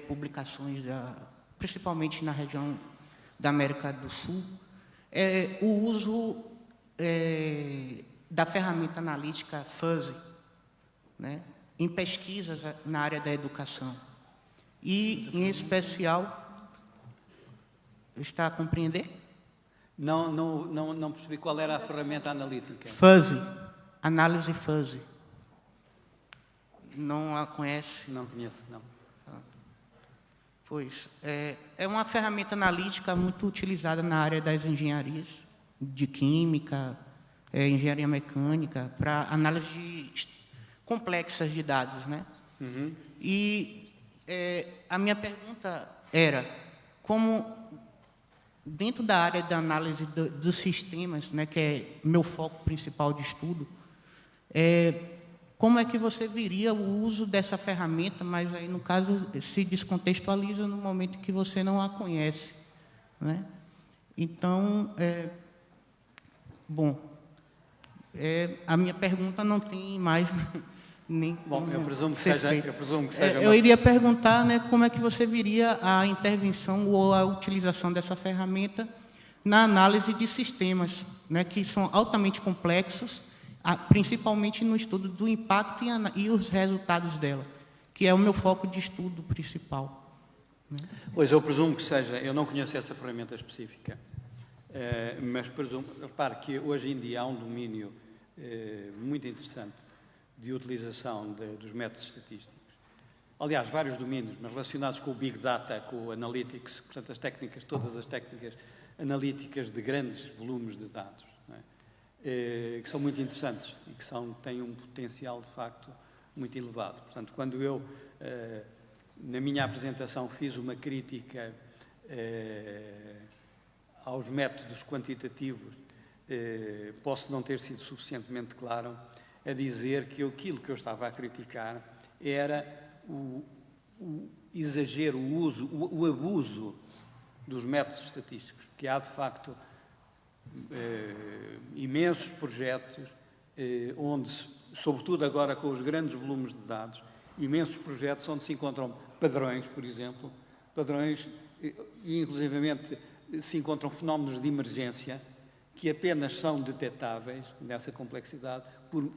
publicações, principalmente na região da América do Sul, é o uso da ferramenta analítica fuzzy, né, em pesquisas na área da educação. E, em especial, está a compreender? Não percebi qual era a ferramenta analítica. Fuzzy, análise fuzzy. Não a conhece? Não conheço, não. Pois, é uma ferramenta analítica muito utilizada na área das engenharias, de química, engenharia mecânica, para análise complexas de dados, né? Uhum. E a minha pergunta era, como dentro da área da análise dos sistemas, né, que é meu foco principal de estudo, como é que você viria o uso dessa ferramenta, mas aí, no caso, se descontextualiza no momento que você não a conhece, né? Então, a minha pergunta não tem mais nem... Bom, eu presumo que seja eu iria perguntar, né, como é que você viria a intervenção ou a utilização dessa ferramenta na análise de sistemas, né, que são altamente complexos, principalmente no estudo do impacto e os resultados dela, que é o meu foco de estudo principal. Né? Pois, eu presumo que seja... Eu não conheço essa ferramenta específica, mas presumo... Repare que hoje em dia há um domínio muito interessante de utilização dos métodos estatísticos. Aliás, vários domínios, mas relacionados com o Big Data, com o Analytics, portanto, todas as técnicas analíticas de grandes volumes de dados, não é? Que são muito interessantes e que têm um potencial, de facto, muito elevado. Portanto, quando eu, na minha apresentação, fiz uma crítica aos métodos quantitativos, posso não ter sido suficientemente claro a dizer que aquilo que eu estava a criticar era o exagero, o abuso dos métodos estatísticos, que há, de facto, imensos projetos onde, sobretudo agora com os grandes volumes de dados, imensos projetos onde se encontram padrões, por exemplo, e inclusivamente se encontram fenómenos de emergência que apenas são detectáveis nessa complexidade por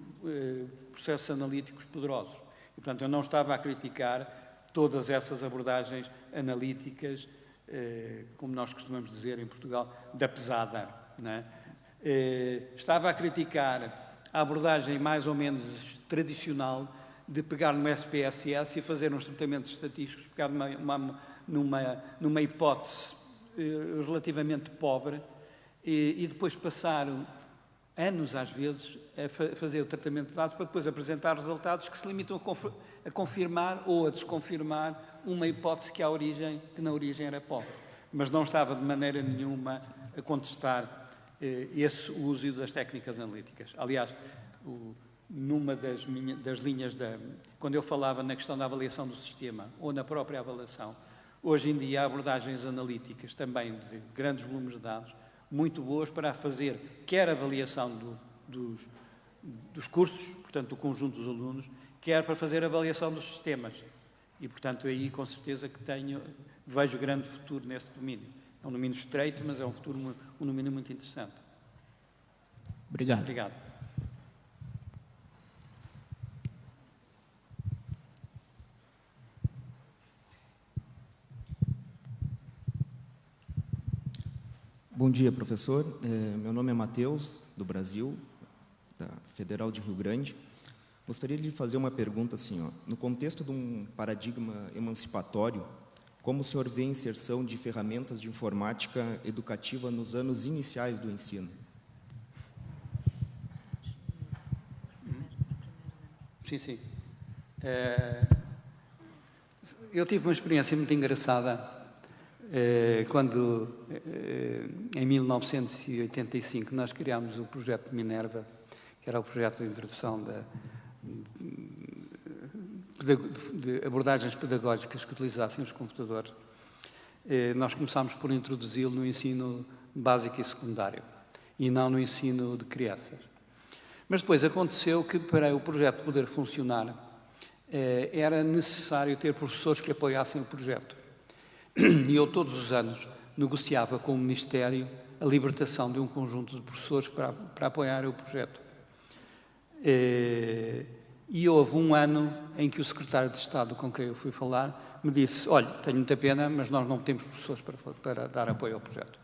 processos analíticos poderosos. E, portanto, eu não estava a criticar todas essas abordagens analíticas, como nós costumamos dizer em Portugal, da pesada, não é? Estava a criticar a abordagem mais ou menos tradicional de pegar no SPSS e fazer uns tratamentos estatísticos, pegar numa hipótese relativamente pobre e depois passaram anos, às vezes, a fazer o tratamento de dados para depois apresentar resultados que se limitam a confirmar ou a desconfirmar uma hipótese que na origem era pobre. Mas não estava de maneira nenhuma a contestar esse uso das técnicas analíticas. Aliás, numa das linhas, quando eu falava na questão da avaliação do sistema ou na própria avaliação, hoje em dia há abordagens analíticas também de grandes volumes de dados, muito boas para fazer quer a avaliação dos cursos, portanto, do conjunto dos alunos, quer para fazer a avaliação dos sistemas. E, portanto, aí, com certeza que vejo grande futuro nesse domínio. É um domínio estreito, mas é um domínio muito interessante. Obrigado. Obrigado. Bom dia, professor. Meu nome é Matheus, do Brasil, da Federal de Rio Grande. Gostaria de fazer uma pergunta assim, no contexto de um paradigma emancipatório, como o senhor vê a inserção de ferramentas de informática educativa nos anos iniciais do ensino? Sim. Eu tive uma experiência muito engraçada quando, em 1985, nós criámos o projeto Minerva, que era o projeto de introdução de abordagens pedagógicas que utilizassem os computadores. Nós começámos por introduzi-lo no ensino básico e secundário, e não no ensino de crianças. Mas depois aconteceu que, para o projeto poder funcionar, era necessário ter professores que apoiassem o projeto. E eu, todos os anos, negociava com o Ministério a libertação de um conjunto de professores para apoiar o projeto. E houve um ano em que o secretário de Estado com quem eu fui falar me disse: olha, tenho muita pena, mas nós não temos professores para dar apoio ao projeto.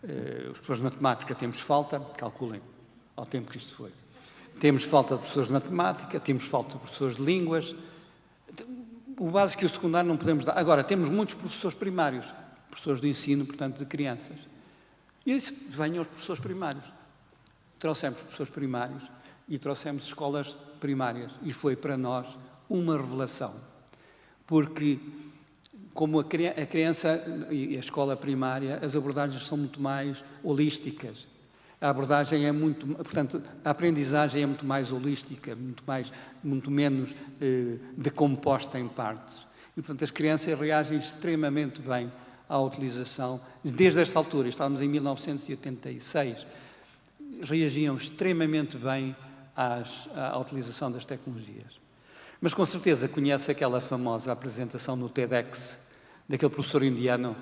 Os professores de matemática temos falta, calculem ao tempo que isto foi. Temos falta de professores de matemática, temos falta de professores de línguas. O básico e o secundário não podemos dar. Agora, temos muitos professores primários, professores de ensino, portanto, de crianças. E eu disse: venham os professores primários. Trouxemos professores primários e trouxemos escolas primárias. E foi para nós uma revelação. Porque, como a criança e a escola primária, as abordagens são muito mais holísticas. A abordagem é portanto, a aprendizagem é muito mais holística, muito menos decomposta em partes. E, portanto, as crianças reagem extremamente bem à utilização. Desde esta altura, estávamos em 1986, reagiam extremamente bem à utilização das tecnologias. Mas, com certeza, conhece aquela famosa apresentação no TEDx daquele professor indiano.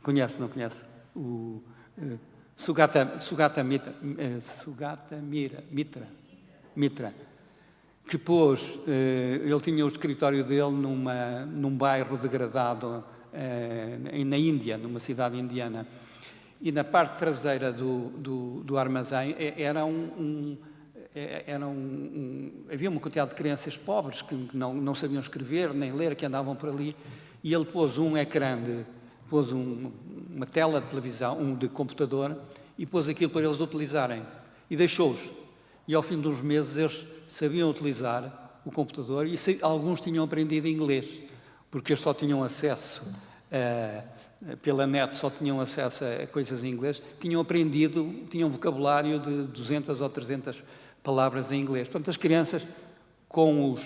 Conhece, não conhece? Sugata Mitra, que pôs, ele tinha o escritório dele num bairro degradado na Índia, numa cidade indiana, e na parte traseira do armazém havia uma quantidade de crianças pobres que não sabiam escrever nem ler, que andavam por ali, e ele pôs um ecrã pôs uma tela de televisão, de computador, e pôs aquilo para eles utilizarem. E deixou-os. E ao fim de uns meses eles sabiam utilizar o computador e alguns tinham aprendido inglês, porque eles só tinham acesso, pela net, só tinham acesso a coisas em inglês, tinham vocabulário de 200 ou 300 palavras em inglês. Portanto, as crianças, com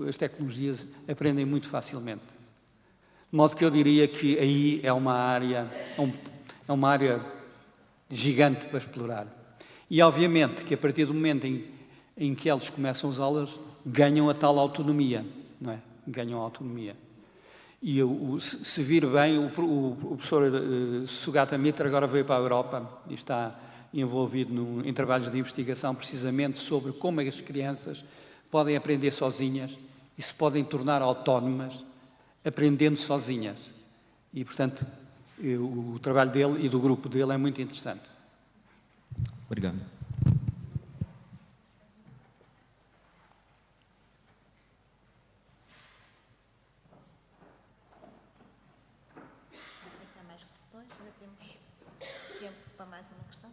as tecnologias, aprendem muito facilmente. De modo que eu diria que aí é uma área gigante para explorar. E, obviamente, que a partir do momento em que eles começam a usá-las, ganham a tal autonomia, não é? Ganham a autonomia. E se vir bem, o professor Sugata Mitra agora veio para a Europa e está envolvido em trabalhos de investigação precisamente sobre como as crianças podem aprender sozinhas e se podem tornar autónomas aprendendo sozinhas. E, portanto, o trabalho dele e do grupo dele é muito interessante. Obrigado. Não sei se há mais questões, ainda temos tempo para mais uma questão?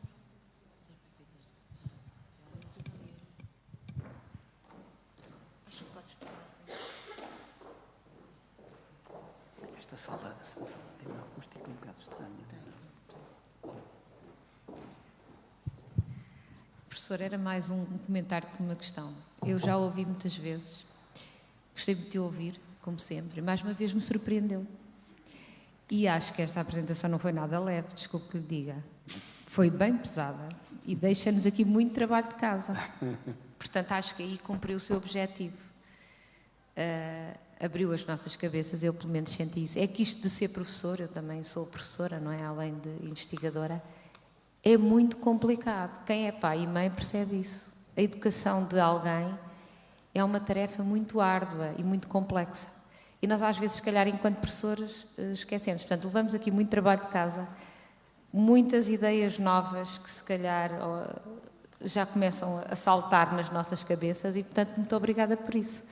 Acho que podes falar. Esta sala tem uma acústica um bocado estranha. Professor, era mais um comentário que uma questão. Eu já ouvi muitas vezes, gostei de te ouvir, como sempre, e mais uma vez me surpreendeu. E acho que esta apresentação não foi nada leve, desculpe que lhe diga. Foi bem pesada e deixa-nos aqui muito trabalho de casa. Portanto, acho que aí cumpriu o seu objetivo. Abriu as nossas cabeças, eu pelo menos senti isso. É que isto de ser professor, eu também sou professora, não é? Além de investigadora, é muito complicado. Quem é pai e mãe percebe isso. A educação de alguém é uma tarefa muito árdua e muito complexa. E nós, às vezes, se calhar, enquanto professores, esquecemos. Portanto, levamos aqui muito trabalho de casa, muitas ideias novas que, se calhar, já começam a saltar nas nossas cabeças e, portanto, muito obrigada por isso.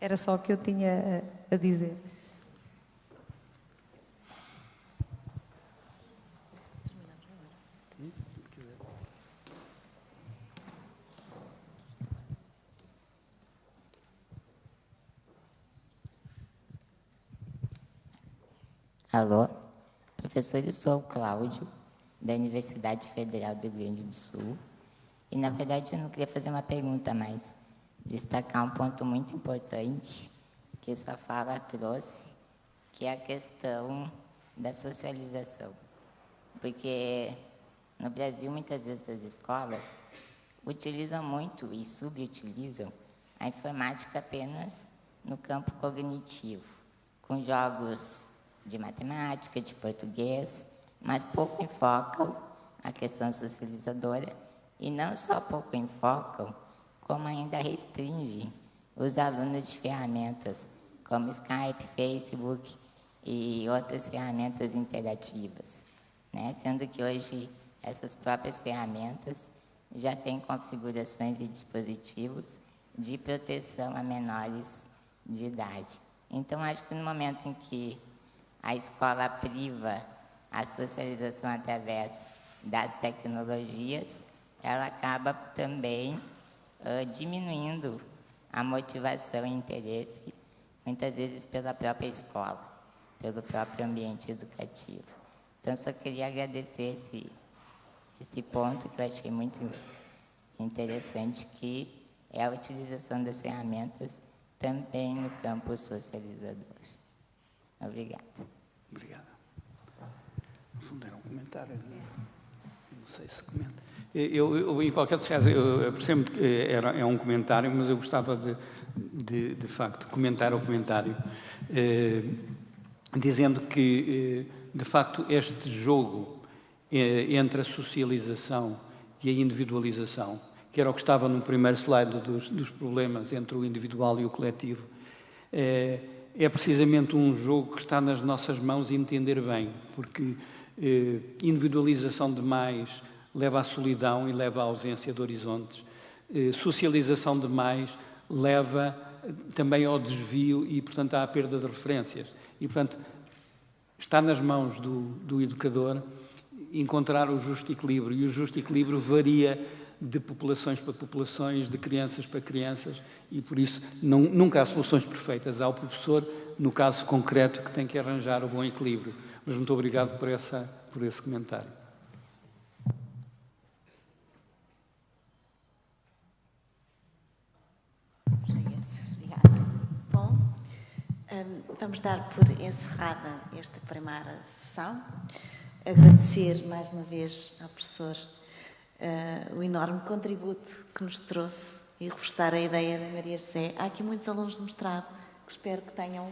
Era só o que eu tinha a dizer. Alô, professor, eu sou o Cláudio, da Universidade Federal do Rio Grande do Sul. E, na verdade, eu não queria fazer uma pergunta, mas destacar um ponto muito importante que sua fala trouxe, que é a questão da socialização. Porque no Brasil, muitas vezes, as escolas utilizam muito e subutilizam a informática apenas no campo cognitivo, com jogos de matemática, de português, mas pouco enfocam a questão socializadora e não só pouco enfocam, como ainda restringem os alunos de ferramentas como Skype, Facebook e outras ferramentas interativas, né? Sendo que hoje essas próprias ferramentas já têm configurações e dispositivos de proteção a menores de idade. Então, acho que no momento em que a escola priva a socialização através das tecnologias, ela acaba também diminuindo a motivação e interesse, muitas vezes pela própria escola, pelo próprio ambiente educativo. Então, só queria agradecer esse ponto que eu achei muito interessante, que é a utilização das ferramentas também no campo socializador. Obrigada. Obrigado. No fundo, era um comentário. Não sei se comenta. Eu em qualquer caso, eu percebo que é um comentário, mas eu gostava de facto, comentar o comentário, dizendo que, de facto, este jogo entre a socialização e a individualização, que era o que estava no primeiro slide dos problemas entre o individual e o coletivo, é precisamente um jogo que está nas nossas mãos e entender bem, porque individualização demais leva à solidão e leva à ausência de horizontes. Socialização demais leva também ao desvio e, portanto, à perda de referências. E, portanto, está nas mãos do educador encontrar o justo equilíbrio. E o justo equilíbrio varia de populações para populações, de crianças para crianças, e por isso nunca há soluções perfeitas. Há o professor, no caso concreto, que tem que arranjar o bom equilíbrio. Mas muito obrigado por esse comentário. Obrigada. Bom, vamos dar por encerrada esta primeira sessão. Agradecer mais uma vez ao professor o enorme contributo que nos trouxe e reforçar a ideia da Maria José. Há aqui muitos alunos de mestrado que espero que tenham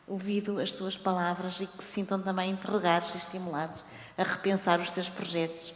ouvido as suas palavras e que se sintam também interrogados e estimulados a repensar os seus projetos.